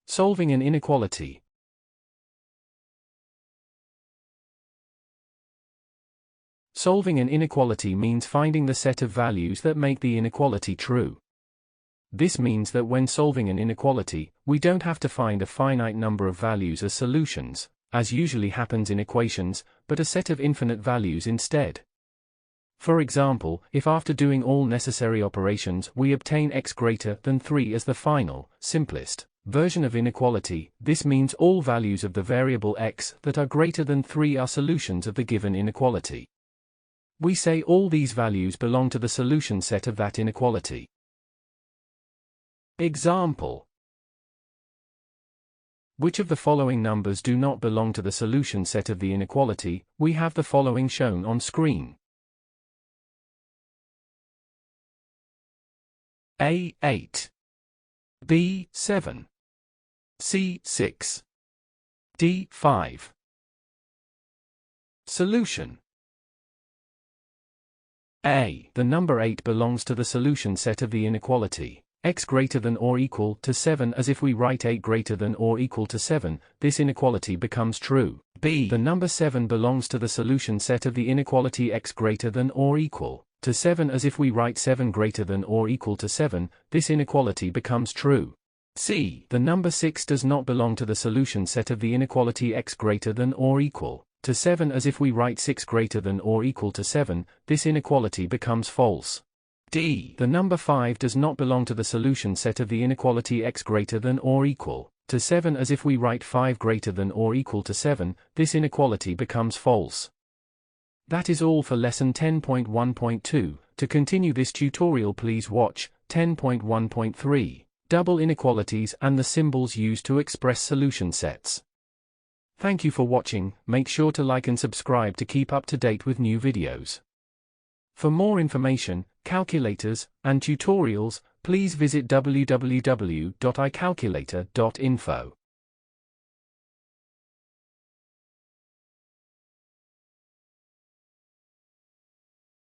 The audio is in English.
Solving an inequality. Solving an inequality means finding the set of values that make the inequality true. This means that when solving an inequality, we don't have to find a finite number of values as solutions, as usually happens in equations, but a set of infinite values instead. For example, if after doing all necessary operations we obtain x greater than 3 as the final, simplest version of inequality, this means all values of the variable x that are greater than 3 are solutions of the given inequality. We say all these values belong to the solution set of that inequality. Example: which of the following numbers do not belong to the solution set of the inequality? We have the following shown on screen. A 8, B 7, C 6, D 5. Solution: A. The number 8 belongs to the solution set of the inequality x greater than or equal to 7. As if we write 8 greater than or equal to 7, this inequality becomes true. B. The number 7 belongs to the solution set of the inequality x greater than or equal to 7. As if we write 7 greater than or equal to 7, this inequality becomes true. C. The number 6 does not belong to the solution set of the inequality x greater than or equal to 7. As if we write 6 greater than or equal to 7, this inequality becomes false. D. The number 5 does not belong to the solution set of the inequality x greater than or equal to 7. As if we write 5 greater than or equal to 7, this inequality becomes false. That is all for lesson 10.1.2. To continue this tutorial, please watch 10.1.3, double inequalities and the symbols used to express solution sets. Thank you for watching. Make sure to like and subscribe to keep up to date with new videos. For more information, calculators, and tutorials, please visit www.icalculator.info.